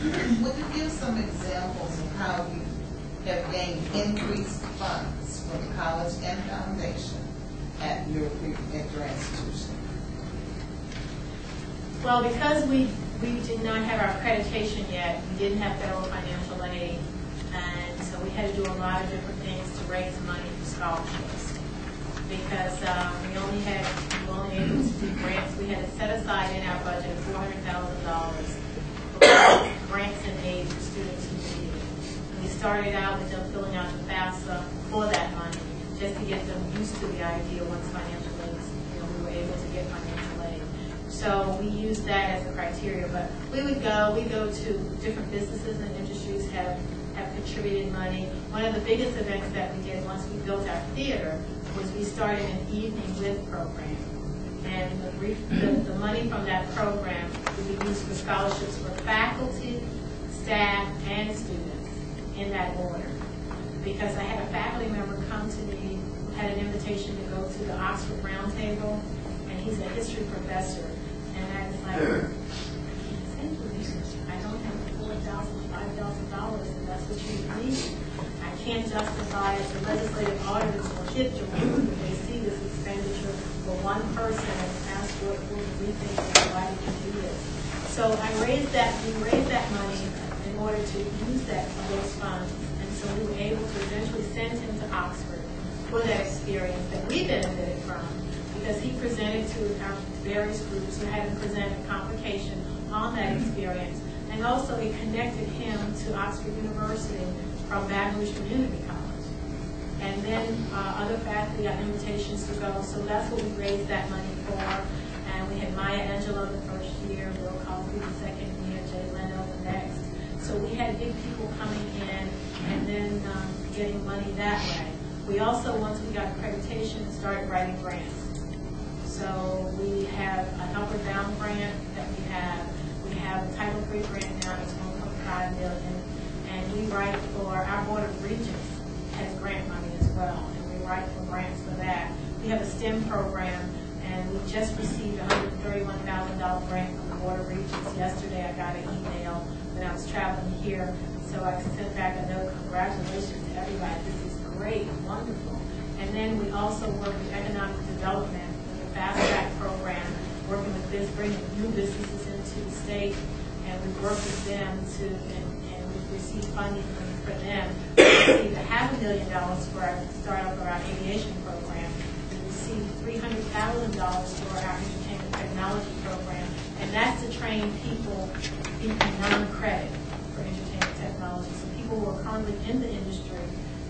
Would you give some examples of how you have gained increased funds for the college and foundation at your institution? Well, because we did not have our accreditation yet, we didn't have federal financial aid, and so we had to do a lot of different things to raise money for scholarships. Because we were only able to do grants. We had to set aside in our budget $400,000 for grants and aid for students who needed it. And we started out with them filling out the FAFSA for that money, just to get them used to the idea once financial aid, we were able to get financial aid. So we used that as a criteria. But we go to different businesses and industries have contributed money. One of the biggest events that we did once we built our theater was we started an Evening With program. And the money from that program would be used for scholarships for faculty, staff, and students in that order. Because I had a faculty member come to me who had an invitation to go to the Oxford Roundtable, and he's a history professor. And I was like, I don't have $4,000, $5,000, and that's what you need. I can't justify it. The legislative auditors will hit your room if they see this expenditure for one person and ask what we think and why did you do this. So we raised that money in order to use those funds, and so we were able to eventually send him to Oxford for that experience that we benefited from, because he presented to our various groups who had him present a convocation on that experience, and also it connected him to Oxford University from Baton Rouge Community College. And then other faculty got invitations to go, so that's what we raised that money for. And we had Maya Angelou the first year, Bill Cosby the second year, Jay Leno the next. So we had big people coming in and then getting money that way. We also, once we got accreditation, started writing grants. So we have an Upward Bound grant that we have. We have a Title III grant now that's $1.5 million. And we write for our Board of Regents has grant money as well, and we write for grants for that. We have a STEM program, and we just received a $131,000 grant from the Board of Regents. Yesterday I got an email when I was traveling here, so I sent back a note, congratulations to everybody, this is great, wonderful. And then we also work with economic development with the Fast Track program, working with this, bringing new businesses into the state, and we work with them to, and we receive funding for them. We received $500,000 for our startup of our aviation program. We received $300,000 for our entertainment technology program, and that's to train people in non-credit for entertainment technology. So people who are currently in the industry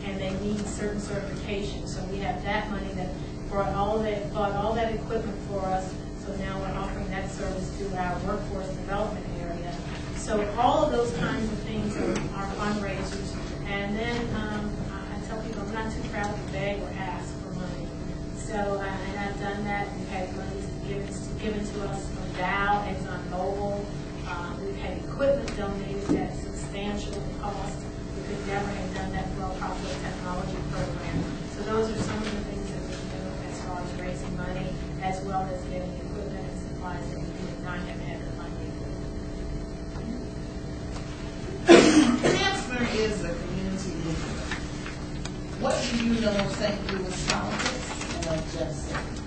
and they need certain certifications. So we have that money that bought all that equipment for us. So now we're offering that service to our workforce development area. So all of those kinds of things are fundraisers. And then I tell people I'm not too proud to beg or ask for money. So and I've done that. We've had money given to us from Dow, ExxonMobil. We've had equipment donated at substantial cost. We could never have done that for our Popular Technology program. So those are some of the things that we do as far as raising money, as well as getting equipment and supplies that we did not have had the funding for. Chancellor is a community leader. What do you know of St. Louis politics and of Jeff City?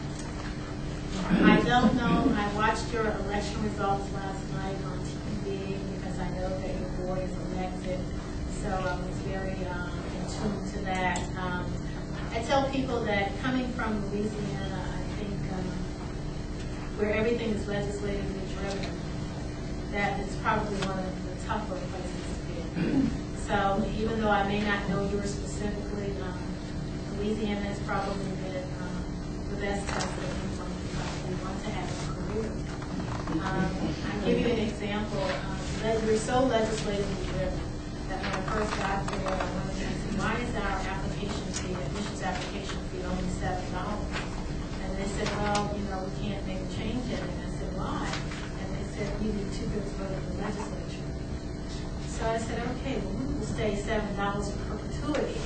I don't know. I watched your election results last night on TV because I know that your board is elected. So I was very in tune to that. I tell people that coming from Louisiana, I think where everything is legislatively driven, that is probably one of the tougher places to be. So even though I may not know yours specifically, Louisiana has probably been the best test that anyone probably want to have a career. I'll give you an example. We're so legislatively driven that when I first got there, I wanted to say, why is our application fee, admissions application fee, only $7? And they said, well, we can't make a change in it. And I said, why? And they said, we need 2/3 vote of the legislature. So I said, okay, well, we will stay $7 for perpetuity.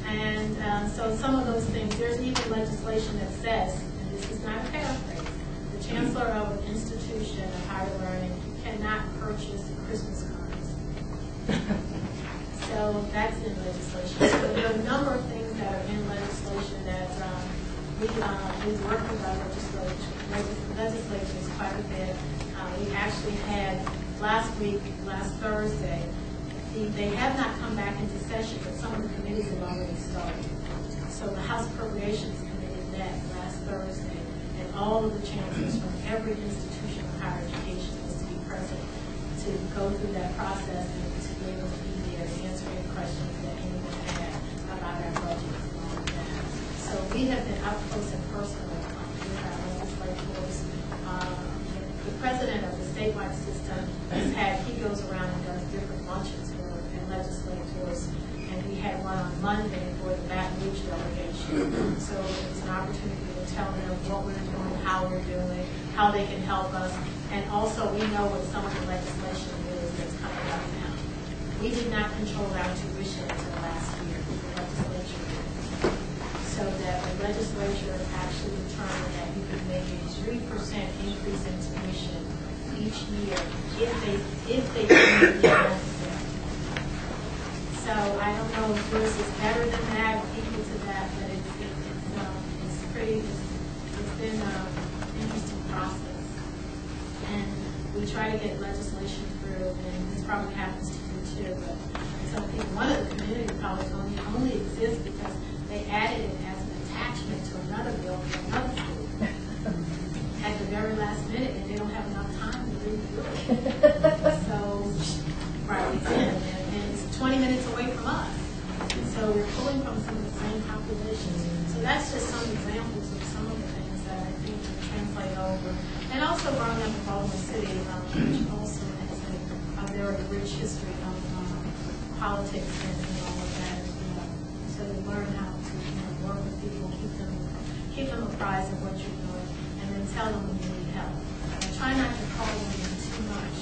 And so some of those things, there's even legislation that says, and this is not a paraphrase, the chancellor of an institution of higher learning cannot purchase Christmas cards. So that's in legislation. So there are a number of things that are in legislation that we work with our legislatures quite a bit. We actually had last Thursday, they have not come back into session, but some of the committees have already started. So the House Appropriations Committee met last Thursday, and all of the chancellors from every institution of higher education was to be present to go through that process and to be able to be there to answer any questions that anyone had about our budgets and all of that. So we have been up close and personal with our legislators. The president of the statewide system he goes around and does different luncheons and legislators, and we had one on Monday for the Baton Rouge delegation. So it was an opportunity to tell them what we're doing, how we're doing, how they can help us, and also we know what some of the legislation is that's coming up now. We did not control our tuition until last year, the legislature did. So that the legislature actually determined that you could make a 3% increase in tuition each year if they didn't need necessary. So I don't know if yours is better than that or equal to that, but it's been an interesting process. And we try to get legislation through, and this probably happens to you too, but some people, one of the community colleges only exists because they added it as an attachment to another bill for another school at the very last minute, and they don't have enough time to read through it. So, right, it's in, and it's 20 minutes away from us. And so we're pulling from some of the same populations. So that's just some examples of some of the things that I think can translate over. And also growing up in Baltimore City, which also has a very rich history of politics and all of that as well. So to learn how to work with people, keep them apprised of what you're doing, and then tell them when you need help. And try not to call them in too much,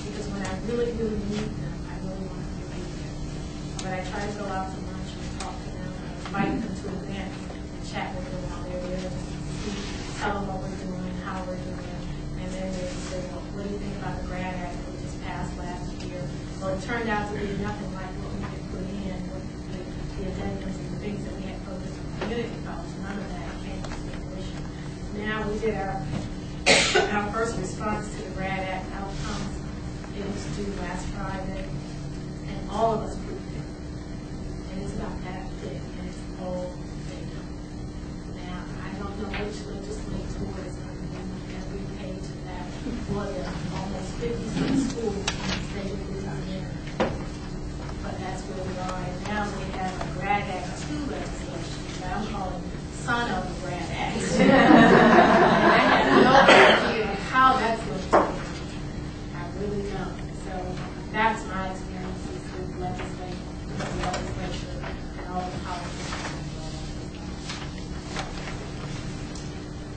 because when I really, really need them, I really want to be there. But I try to go out to lunch and talk to them, invite them to an event, and chat with them while they're there, tell them what we're doing, how we're doing, and then they can say, well, what do you think about the grad act that we just passed last year? Well, it turned out to be nothing like what we had put in, with the addendums and the things that we had focused on community college. None of that came to fruition. Now we did our first response to the grad act outcomes. It was due last Friday, and all of us proved it. And it's about that thick, and it's all thick. Now, I don't know which legislator is going to be every page of that for the almost 56 schools in the state of Louisiana. But that's where we are. And now we have a grad act 2 legislation that I'm calling son of the grad act. And I have no idea how that's going to be. I really don't. So that's my experiences with legislature and all the politics.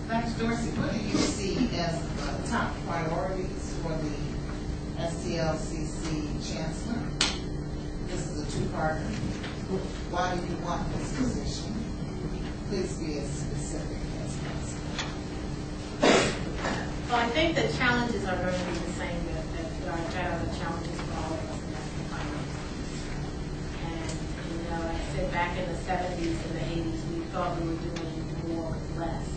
Dr. Dorsey, what do you see as the top priorities for the STLCC Chancellor? This is a two-parter. Why do you want this position? Please be as specific as possible. Well, I think the challenges are going to be the same that are the challenges for all of us, and that's the finance. And, I said back in the 70s and the 80s, we thought we were doing more with less.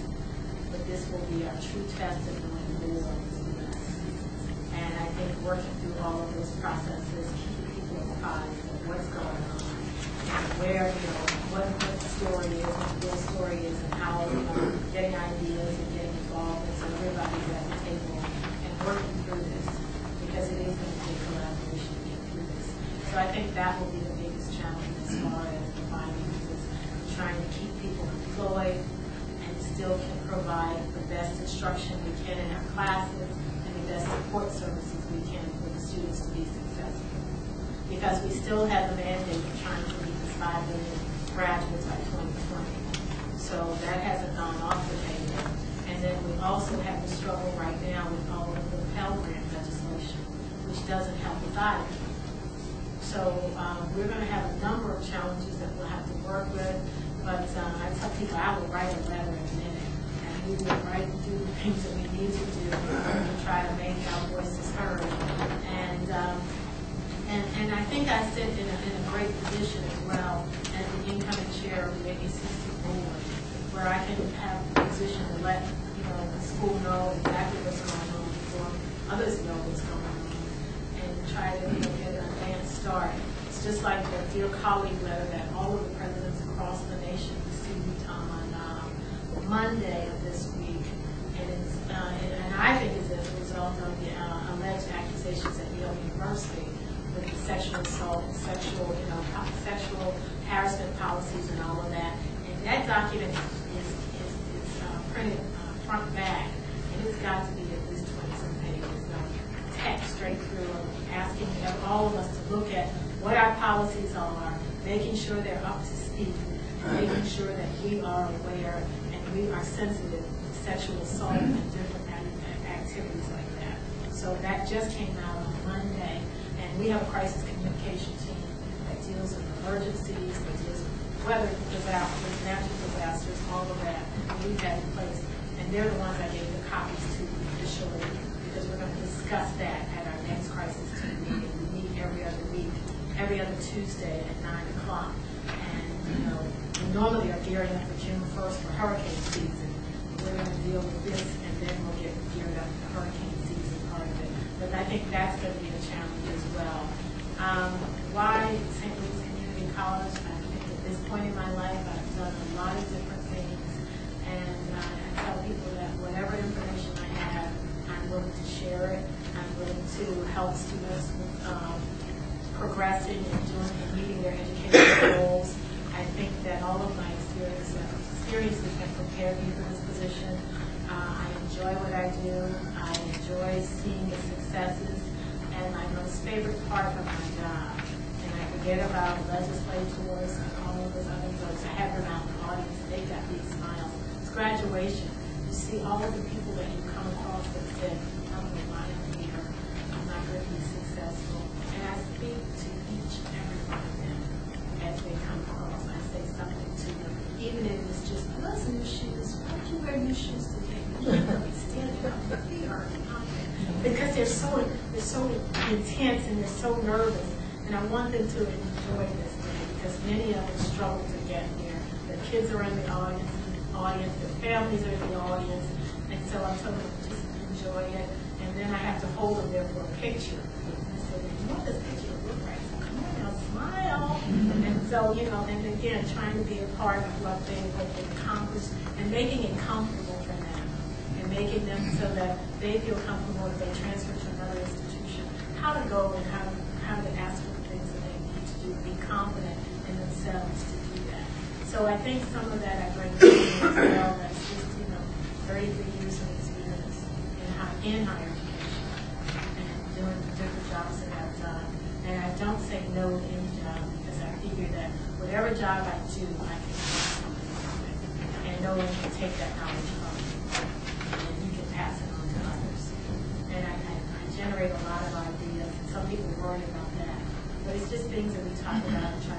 But this will be our true test of doing more with less. And I think working through all of those processes, keeping people apprised of what's going on, and where, what the story is, what the real story is, and how, getting ideas and getting involved, and so everybody's at the table and working through this, because it is going to take collaboration to get through this. So I think that will be the biggest challenge as far as the finances, trying to keep people employed and still can provide the best instruction we can in our classes and the best support services we can for the students to be successful. Because we still have the mandate of trying to meet the 5 million graduates by 2020. So that hasn't gone off the table. And then we also have the struggle right now with all of the Pell Grant legislation, which doesn't help with either. So we're going to have a number of challenges that we'll have to work with. But I tell people I will write a letter in a minute, and we will write and do the things that we need to do and try to make our voices heard. And I think I sit in a great position as well as the incoming chair of the ACC board, where I can have a position to let the school know exactly what's going on before others know what's going on, and try to get an advanced start. It's just like the Dear Colleague letter that all of the presidents across the nation received on Monday of this week, and I think it's as a result of the alleged accusations at Yale University with the sexual assault, sexual harassment policies, and all of that. And that document is printed front and back, and it's got to be at least 20-some pages of text straight through, asking all of us to look at what our policies are, making sure they're up to speed, making sure that we are aware and we are sensitive to sexual assault and different activities like that. So that just came out on Monday, and we have a crisis communication team that deals with emergencies, that deals with weather disasters, natural disasters, all of that, and we've had in place. And they're the ones I gave the copies to initially, because we're going to discuss that at our next crisis team meeting. We meet every other week, every other Tuesday at 9 o'clock. And, we normally are gearing up for June 1st for hurricane season. We're going to deal with this, and then we'll get geared up for hurricane season part of it. But I think that's going to be a challenge as well. Why St. Louis Community College? I think at this point in my life, I've done a lot of different things. And I tell people that whatever information I have, I'm willing to share it. I'm willing to help students with progressing and meeting their educational goals. I think that all of my experiences have prepared me for this position. I enjoy what I do. I enjoy seeing the successes, and my most favorite part of my job. And I forget about legislators and all of those other folks. I have them out in the audience. They got these smiles. It's graduation. You see all of the people that you come across that said, I don't know why I'm here. I'm not going to be successful. And I speak to each and every one of them as they come across. I say something to them, even if it's just, I love new shoes. Why don't you wear new shoes today? Standing up, their feet are confident. Because they're so intense and they're so nervous. And I want them to enjoy this day, because many of them struggle to get here. Their kids are in the audience, their families are in the audience, and so I tell them to just enjoy it. And then I have to hold them there for a picture. And I said, what does picture look like? So come on now, smile. And so, and again, trying to be a part of what they've accomplished and making it comfortable for them, and making them so that they feel comfortable if they transfer to another institution, how to go and how to ask for the things that they need to do, be confident in themselves to do that. So I think some of that I bring to you as well. That's just 33 years of experience in higher education and doing the different jobs that I've done. And I don't say no to any job, because I figure that whatever job I do, I can do something from it, and no one can take that knowledge from me, and you can pass it on to others. And I generate a lot of ideas, and some people worry about that. But it's just things that we talk about and try